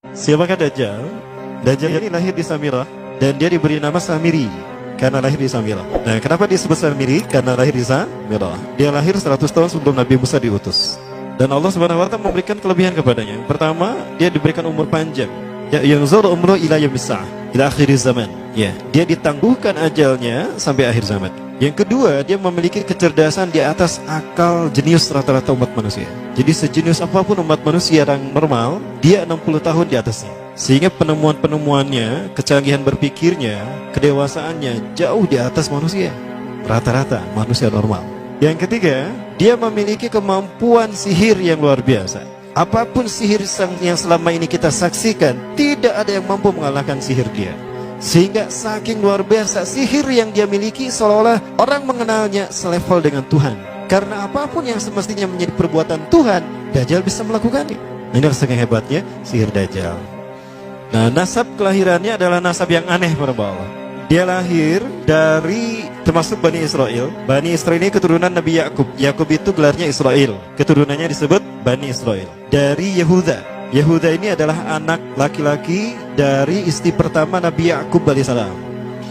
Siapakah Dajjal? Dajjal ini lahir di Samirah dan dia diberi nama Samiri karena lahir di Samirah. Nah, kenapa disebut Samiri? Karena lahir di Samirah. Dia lahir 100 tahun sebelum Nabi Musa diutus. Dan Allah Subhanahu wa taala memberikan kelebihan kepadanya. Yang pertama, dia diberikan umur panjang. Ya, yang zur umru ila yaumissa'ah, ila akhir zaman. Ya, dia ditangguhkan ajalnya sampai akhir zaman. Yang kedua, dia memiliki kecerdasan di atas akal jenius rata-rata umat manusia. Jadi sejenius apapun umat manusia yang normal, dia 60 tahun di atasnya. Sehingga penemuan-penemuannya, kecanggihan berpikirnya, kedewasaannya jauh di atas manusia. Rata-rata manusia normal. Yang ketiga, dia memiliki kemampuan sihir yang luar biasa. Apapun sihir yang selama ini kita saksikan, tidak ada yang mampu mengalahkan sihir dia. Sehingga saking luar biasa sihir yang dia miliki, seolah-olah orang mengenalnya selevel dengan Tuhan. Karena apapun yang semestinya menjadi perbuatan Tuhan, Dajjal bisa melakukannya. Ini saking hebatnya sihir Dajjal. Nah, nasab kelahirannya adalah nasab yang aneh para Allah. Dia lahir dari termasuk Bani Israel. Bani Israel ini keturunan Nabi Yakub. Yakub itu gelarnya Israel. Keturunannya disebut Bani Israel. Dari Yehuda. Yehuda ini adalah anak laki-laki dari istri pertama Nabi Yakub alaihissalam.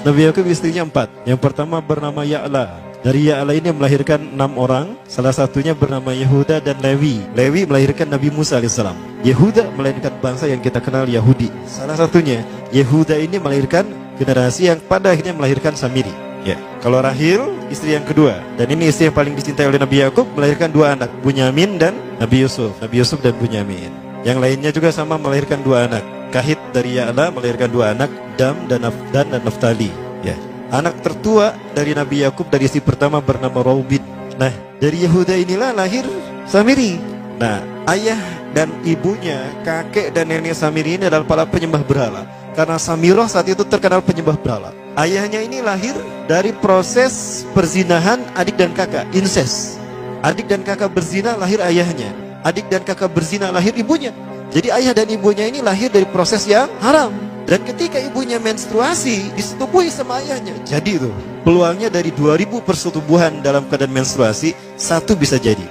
Nabi Yakub istrinya 4. Yang pertama bernama Ya'la. Dari Ya'la ini melahirkan 6 orang. Salah satunya bernama Yehuda dan Lewi. Lewi melahirkan Nabi Musa alaihissalam. Yehuda melahirkan bangsa yang kita kenal Yahudi. Salah satunya Yehuda ini melahirkan generasi yang pada akhirnya melahirkan Samiri. Ya, kalau Rahil istri yang kedua, dan ini istri yang paling dicintai oleh Nabi Yakub, melahirkan 2 anak, Bunyamin dan Nabi Yusuf. Nabi Yusuf dan Bunyamin. Yang lainnya juga sama melahirkan 2 anak. Kahit dari Ya'la melahirkan 2 anak, Dam dan Naftali. Ya. Anak tertua dari Nabi Yakub dari istri pertama bernama Raubin. Nah, dari Yehuda inilah lahir Samiri. Nah, ayah dan ibunya, kakek dan nenek Samiri ini adalah para penyembah berhala. Karena Samirah saat itu terkenal penyembah berhala. Ayahnya ini lahir dari proses perzinahan adik dan kakak, incest. Adik dan kakak berzina, lahir ayahnya. Adik dan kakak berzina, lahir ibunya. Jadi ayah dan ibunya ini lahir dari proses yang haram. Dan ketika ibunya menstruasi, disetubuhi sama ayahnya. Jadi itu peluangnya dari 2000 persetubuhan dalam keadaan menstruasi, 1 bisa jadi.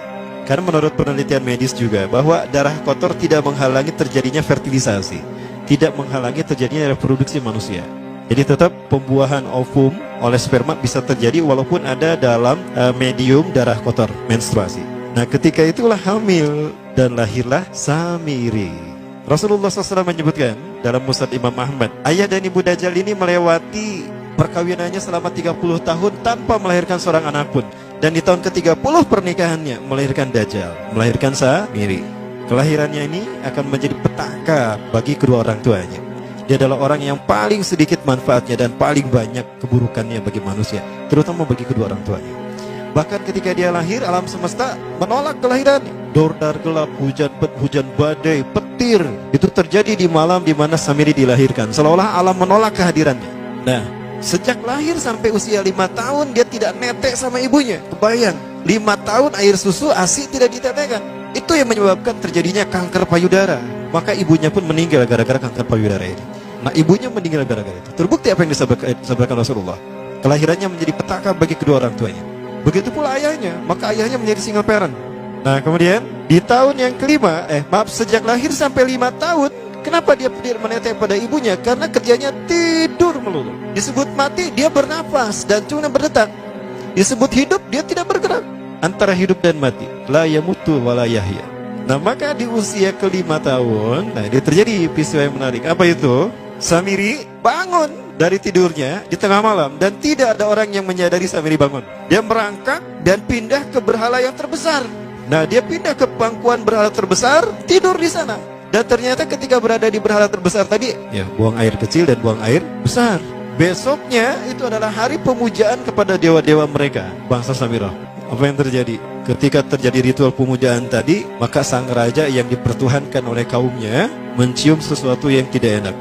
Karena menurut penelitian medis juga bahwa darah kotor tidak menghalangi terjadinya fertilisasi, tidak menghalangi terjadinya reproduksi manusia. Jadi tetap pembuahan ovum oleh sperma bisa terjadi walaupun ada dalam medium darah kotor, menstruasi. Nah, ketika itulah hamil dan lahirlah Samiri. Rasulullah SAW menyebutkan dalam Musnad Imam Ahmad, ayah dan ibu Dajjal ini melewati perkawinannya selama 30 tahun tanpa melahirkan seorang anak pun. Dan di tahun ke-30 pernikahannya melahirkan Dajjal, melahirkan Samiri. Kelahirannya ini akan menjadi petaka bagi kedua orang tuanya. Dia adalah orang yang paling sedikit manfaatnya dan paling banyak keburukannya bagi manusia, terutama bagi kedua orang tuanya. Bahkan ketika dia lahir, alam semesta menolak kelahirannya. Dordar gelap, hujan badai, petir, itu terjadi di malam di mana Samiri dilahirkan. Seolah-olah alam menolak kehadirannya. Nah, sejak lahir sampai usia 5 tahun dia tidak netek sama ibunya. Kebayang, 5 tahun air susu ASI tidak ditetekkan. Itu yang menyebabkan terjadinya kanker payudara. Maka ibunya pun meninggal gara-gara kanker payudara ini. Nah, ibunya meninggal gara-gara itu. Terbukti apa yang disampaikan Rasulullah. Kelahirannya menjadi petaka bagi kedua orang tuanya. Begitu pula ayahnya, maka ayahnya menjadi single parent. Nah, kemudian di tahun yang kelima, sejak lahir sampai 5 tahun, kenapa dia tidak menetek pada ibunya? Karena kerjanya tidur melulu. Disebut mati, dia bernafas dan cuma berdetak. Disebut hidup, dia tidak bergerak. Antara hidup dan mati, la yamutu wa la yahya. Nah, maka di usia ke-5 tahun, nah, dia terjadi peristiwa yang menarik. Apa itu? Samiri bangun dari tidurnya di tengah malam dan tidak ada orang yang menyadari Samiri bangun. Dia merangkak dan pindah ke berhala yang terbesar. Nah, dia pindah ke pangkuan berhala terbesar, tidur di sana. Dan ternyata ketika berada di berhala terbesar tadi, ya, buang air kecil dan buang air besar. Besoknya itu adalah hari pemujaan kepada dewa-dewa mereka, bangsa Samirah. Apa yang terjadi? Ketika terjadi ritual pemujaan tadi, maka sang raja yang dipertuhankan oleh kaumnya mencium sesuatu yang tidak enak.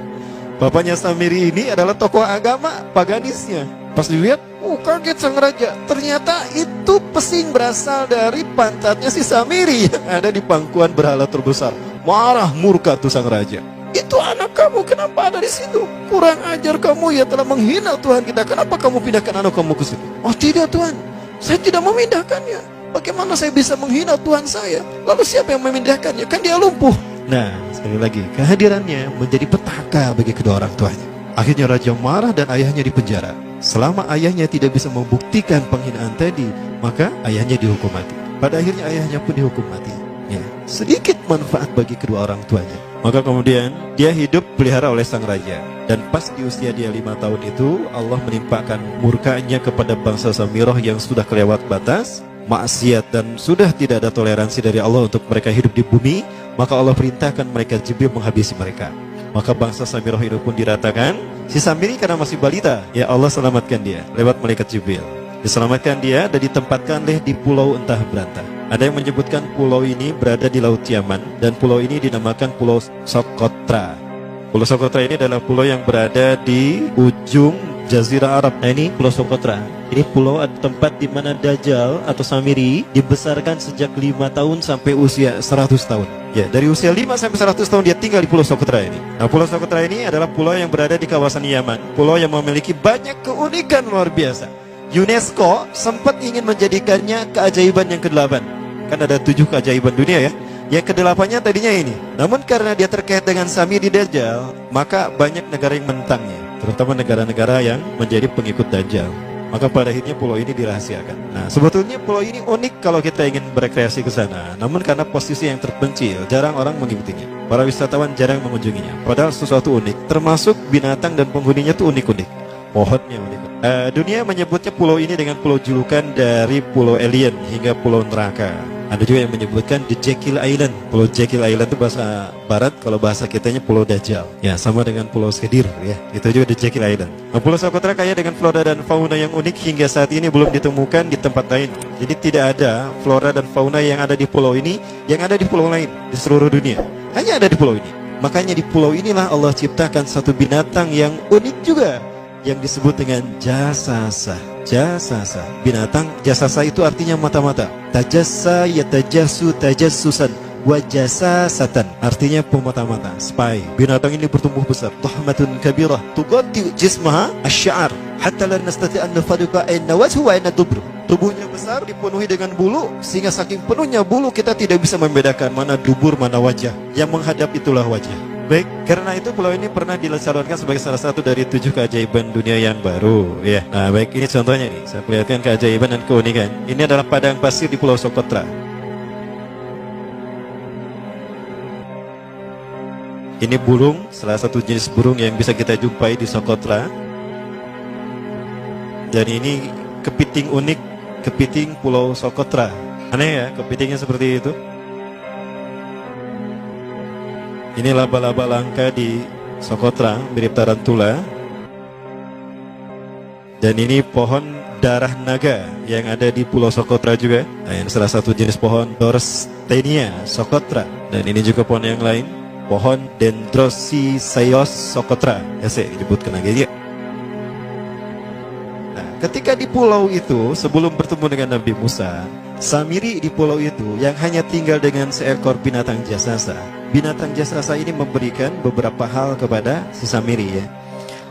Bapaknya Samiri ini adalah tokoh agama paganisnya. Pas dilihat, kaget sang raja. Ternyata itu pesing berasal dari pantatnya si Samiri yang ada di pangkuan berhala terbesar. Marah murka tuh sang raja. Itu anak kamu, kenapa ada di situ? Kurang ajar kamu, ya telah menghina Tuhan kita. Kenapa kamu pindahkan anak kamu ke situ? Oh tidak Tuhan, saya tidak memindahkannya. Bagaimana saya bisa menghina Tuhan saya? Lalu siapa yang memindahkannya? Kan dia lumpuh. Nah, Sekali lagi, kehadirannya menjadi petaka bagi kedua orang tuanya. Akhirnya raja marah dan ayahnya dipenjara. Selama ayahnya tidak bisa membuktikan penghinaan tadi, maka ayahnya dihukum mati. Pada akhirnya ayahnya pun dihukum mati. Ya, sedikit manfaat bagi kedua orang tuanya. Maka kemudian dia hidup pelihara oleh sang raja. Dan pas di usia dia 5 tahun itu, Allah menimpakan murkanya kepada bangsa Samirah yang sudah kelewat batas, maksiat, dan sudah tidak ada toleransi dari Allah untuk mereka hidup di bumi. Maka Allah perintahkan mereka Jibril menghabisi mereka. Maka bangsa Samirah itu pun diratakan. Si Samiri karena masih balita, ya Allah selamatkan dia lewat malaikat Jibril. Diselamatkan dia dan ditempatkan di pulau entah berantah. Ada yang menyebutkan pulau ini berada di Laut Yaman, dan pulau ini dinamakan Pulau Socotra. Pulau Socotra ini adalah pulau yang berada di ujung Jazirah Arab. Nah, ini Pulau Socotra. Ini pulau atau tempat di mana Dajjal atau Samiri dibesarkan sejak 5 tahun sampai usia 100 tahun. Ya, dari usia 5 sampai 100 tahun dia tinggal di Pulau Socotra ini. Nah, Pulau Socotra ini adalah pulau yang berada di kawasan Yaman. Pulau yang memiliki banyak keunikan luar biasa. UNESCO sempat ingin menjadikannya keajaiban yang ke-8. Kan ada 7 keajaiban dunia ya. Yang ke-8-nya tadinya ini. Namun karena dia terkait dengan Samiri Dajjal, maka banyak negara yang menentangnya, terutama negara-negara yang menjadi pengikut Dajjal. Maka pada akhirnya pulau ini dirahasiakan. Nah, sebetulnya pulau ini unik kalau kita ingin berekreasi ke sana. Namun karena posisi yang terpencil, jarang orang mengikutinya. Para wisatawan jarang mengunjunginya. Padahal sesuatu unik, termasuk binatang dan penghuninya tuh unik-unik. Pohonnya unik. Dunia menyebutnya pulau ini dengan pulau julukan dari pulau alien hingga pulau neraka. Ada juga yang menyebutkan The Jekyll Island. Pulau Jekyll Island itu bahasa barat, kalau bahasa kitanya Pulau Dajjal. Ya, sama dengan Pulau Skedir ya. Itu juga The Jekyll Island. Nah, Pulau Socotra kaya dengan flora dan fauna yang unik hingga saat ini belum ditemukan di tempat lain. Jadi tidak ada flora dan fauna yang ada di pulau ini yang ada di pulau lain di seluruh dunia. Hanya ada di pulau ini. Makanya di pulau inilah Allah ciptakan satu binatang yang unik juga, yang disebut dengan jasasa. Jasasa, binatang jasasa itu artinya mata-mata. Tajassa yatajassu tajassusan wa jasasatan, artinya pemata-mata, spy. Binatang ini bertumbuh besar, tahmatun kabirah tughatti jismaha asy-sya'ar hatta la nastati' an nafariqa ayna wajhu wa ayna dubr. Tubuhnya besar, dipenuhi dengan bulu, sehingga saking penuhnya bulu kita tidak bisa membedakan mana dubur mana wajah. Yang menghadap itulah wajah. Baik, karena itu pulau ini pernah dilesarkan sebagai salah satu dari 7 keajaiban dunia yang baru ya. Nah, baik, ini contohnya nih. Saya perlihatkan keajaiban dan keunikan. Ini adalah padang pasir di Pulau Socotra. Ini burung, salah satu jenis burung yang bisa kita jumpai di Socotra. Dan ini kepiting unik, kepiting Pulau Socotra. Aneh ya, kepitingnya seperti itu. Ini laba-laba langka di Socotra, mirip tarantula. Dan ini pohon darah naga yang ada di Pulau Socotra juga. Nah, yang salah satu jenis pohon Dorstenia Socotra. Dan ini juga pohon yang lain, pohon Dendrocysaios Socotra. Ya, saya disebutkan lagi ya. Nah, ketika di pulau itu, sebelum bertemu dengan Nabi Musa, Samiri di pulau itu yang hanya tinggal dengan seekor binatang jasasa. Binatang jasasa ini memberikan beberapa hal kepada si Samiri ya.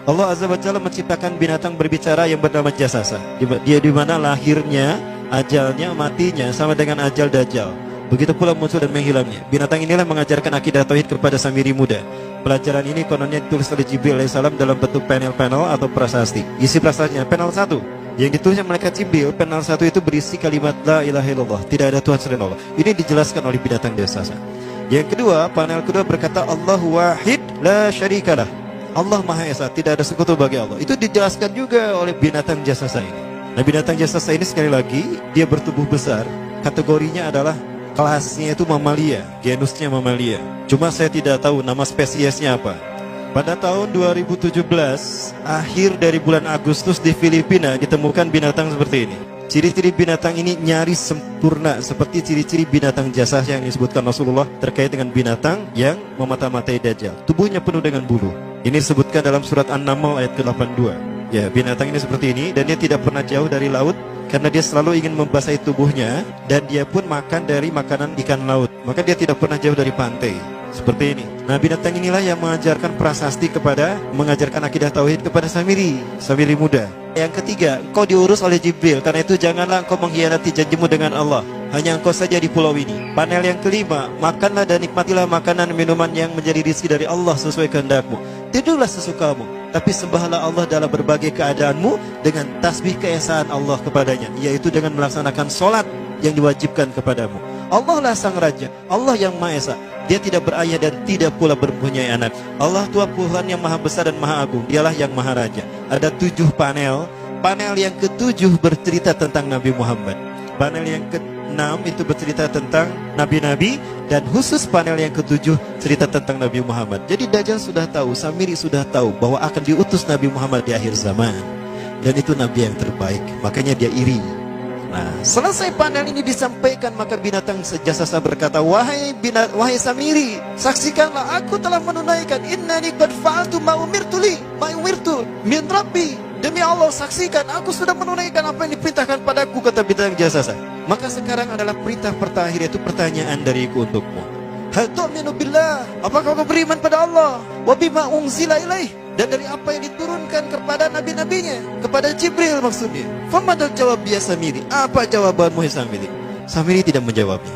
Allah Azza wa Jalla menciptakan binatang berbicara yang bernama jasasa. Dia di mana lahirnya, ajalnya, matinya sama dengan ajal Dajjal. Begitu pula muncul dan menghilangnya. Binatang inilah mengajarkan akidah tauhid kepada Samiri muda. Pelajaran ini kononnya ditulis oleh Jibril alaihissalam dalam bentuk panel-panel atau prasasti. Isi prasastinya panel 1 yang ditulisnya malaikat Jibril. Panel 1 itu berisi kalimat la ilaha illallah, tidak ada Tuhan selain Allah. Ini dijelaskan oleh binatang jasasa. Yang kedua, panel kedua berkata Allahu wahid la syarikalah. Allah Maha Esa, tidak ada sekutu bagi Allah. Itu dijelaskan juga oleh binatang jasasa ini. Nah, binatang jasasa ini sekali lagi dia bertubuh besar. Kategorinya adalah kelasnya itu mamalia, genusnya mamalia. Cuma saya tidak tahu nama spesiesnya apa. Pada tahun 2017, akhir dari bulan Agustus di Filipina ditemukan binatang seperti ini. Ciri-ciri binatang ini nyaris sempurna seperti ciri-ciri binatang jasasa yang disebutkan Rasulullah terkait dengan binatang yang memata-matai Dajjal. Tubuhnya penuh dengan bulu. Ini disebutkan dalam surat An-Naml ayat ke-82. Ya, binatang ini seperti ini dan dia tidak pernah jauh dari laut karena dia selalu ingin membasahi tubuhnya dan dia pun makan dari makanan ikan laut. Maka dia tidak pernah jauh dari pantai. Seperti ini. Nah, binatang inilah yang mengajarkan prasasti mengajarkan akidah tauhid kepada Samiri muda. Yang ketiga, engkau diurus oleh Jibril, karena itu janganlah engkau mengkhianati janjimu dengan Allah. hanya engkau saja di pulau ini. Panel yang kelima, makanlah dan nikmatilah makanan minuman yang menjadi rizki dari Allah sesuai kehendakmu. Tidurlah sesukamu, tapi sembahlah Allah dalam berbagai keadaanmu dengan tasbih keesaan Allah kepadanya, yaitu dengan melaksanakan solat yang diwajibkan kepadamu. Allah lah sang raja, Allah yang Maha Esa. Dia tidak berayah dan tidak pula mempunyai anak. Allah Tuhan Tuhan yang maha besar dan maha agung. Dialah yang maha raja. Ada 7 panel. Panel yang ke-7 bercerita tentang Nabi Muhammad. Panel yang ke-6 itu bercerita tentang nabi-nabi. Dan khusus panel yang ke-7 cerita tentang Nabi Muhammad. Jadi Dajjal sudah tahu, Samiri sudah tahu bahwa akan diutus Nabi Muhammad di akhir zaman. Dan itu Nabi yang terbaik. Makanya dia iri. Nah, selesai panel ini disampaikan, maka binatang sejasasa berkata, wahai Samiri, saksikanlah aku telah menunaikan, innani qad fa'altu ma umirtu min rabbi. Demi Allah, saksikan aku sudah menunaikan apa yang diperintahkan padaku, kata binatang jasasa. Maka sekarang adalah perintah terakhir, yaitu pertanyaan dariku untukmu. Hal tu'minu billah, apakah kau beriman pada Allah? Wa bima unzila ilaih, dan dari apa yang diturunkan kepada nabi-nabinya, kepada Jibril maksudnya. Famadal jawab ya Samiri, apa jawabanmu ya Samiri? Samiri tidak menjawabnya.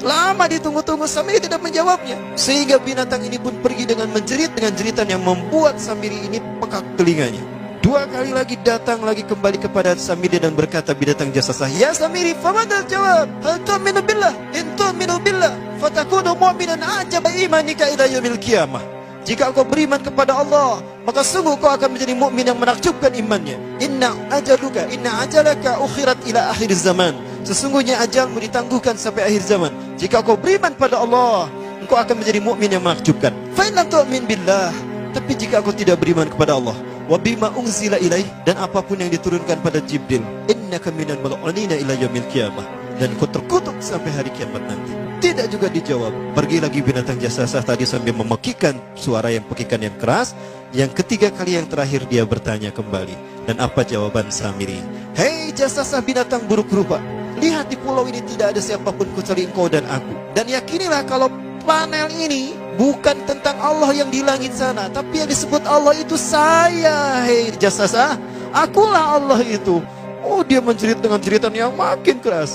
Lama ditunggu-tunggu, Samiri tidak menjawabnya. Sehingga binatang ini pun pergi dengan menjerit, dengan jeritan yang membuat Samiri ini pekak telinganya. 2 kali lagi datang lagi kembali kepada Samiri dan berkata binatang jasasa, ya Samiri, famadal jawab, hal tu'minu billah, in tu'minu billah, fatakunu mu'minan ajaba imanika ila yaumil qiyamah. Jika engkau beriman kepada Allah, maka sungguh kau akan menjadi mukmin yang menakjubkan imannya. Inna ajalaka ukhirat ila akhir zaman. Sesungguhnya ajalmu ditangguhkan sampai akhir zaman. Jika kau beriman pada Allah, engkau akan menjadi mukmin yang menakjubkan. Fa in lam tu'min billah, tapi jika engkau tidak beriman kepada Allah, wa bima unzila ilaih, dan apapun yang diturunkan pada Jibril, innaka minal mal'unina ila yaumil qiyamah, dan kau terkutuk sampai hari kiamat nanti. Tidak juga dijawab. Pergi lagi binatang jasasa tadi sambil memekikan suara yang pekikan yang keras. Yang ketiga kali yang terakhir dia bertanya kembali. Dan apa jawaban Samiri? Hei jasasa binatang buruk rupa, lihat di pulau ini tidak ada siapapun kecuali engkau dan aku. Dan yakinilah kalau panel ini bukan tentang Allah yang di langit sana, tapi yang disebut Allah itu saya. Hei jasasa, akulah Allah itu. Oh, dia menjerit dengan jeritan yang makin keras.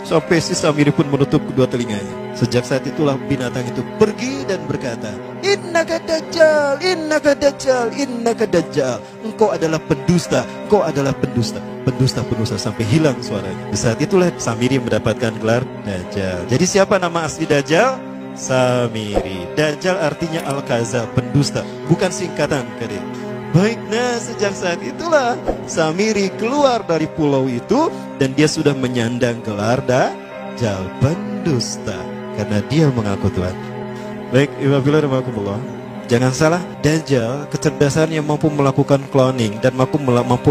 Sampai si Samiri pun menutup kedua telinganya. Sejak saat itulah binatang itu pergi dan berkata, innaka dajjal, innaka dajjal, innaka dajjal. Engkau adalah pendusta, engkau adalah pendusta. Pendusta sampai hilang suaranya. Di saat itulah Samiri mendapatkan gelar Dajjal. Jadi siapa nama asli Dajjal? Samiri. Dajjal artinya Al-Kaza, pendusta, bukan singkatan kadang. Baik, nah sejak saat itulah Samiri keluar dari pulau itu dan dia sudah menyandang gelar Dajjal, pendusta, karena dia mengaku Tuhan. Baik, Iwabillah, jangan salah, Dajjal kecerdasan yang mampu melakukan cloning dan mampu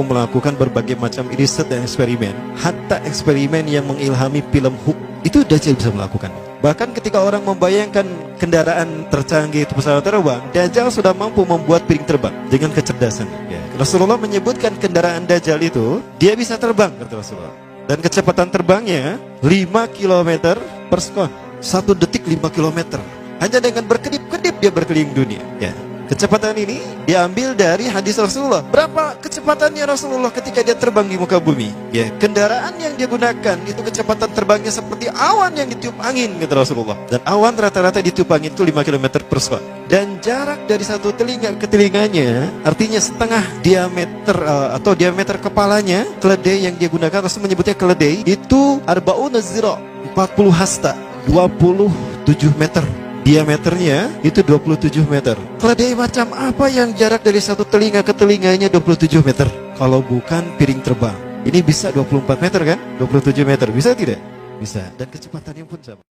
melakukan berbagai macam riset dan eksperimen. Hatta eksperimen yang mengilhami film Hook itu Dajjal bisa melakukan. Bahkan ketika orang membayangkan kendaraan tercanggih itu pesawat terbang, Dajjal sudah mampu membuat piring terbang dengan kecerdasan. Ya. Rasulullah menyebutkan kendaraan Dajjal itu dia bisa terbang, kata Rasulullah. Dan kecepatan terbangnya 5 km per sekon. 1 detik 5 km. Hanya dengan berkedip-kedip dia berkeliling dunia. Ya. Kecepatan ini diambil dari hadis Rasulullah. Berapa kecepatannya Rasulullah ketika dia terbang di muka bumi? Ya, kendaraan yang dia gunakan itu kecepatan terbangnya seperti awan yang ditiup angin, kata Rasulullah. Dan awan rata-rata ditiup angin itu 5 km per sekon. Dan jarak dari satu telinga ke telinganya, artinya setengah diameter atau diameter kepalanya, keledai yang dia gunakan, Rasul menyebutnya keledai, itu arba'una zira, 40 hasta, 27 meter. Diameternya itu 27 meter. Keledai macam apa yang jarak dari satu telinga ke telinganya 27 meter? Kalau bukan piring terbang. Ini bisa 24 meter kan? 27 meter. Bisa tidak? Bisa. Dan kecepatannya pun sama.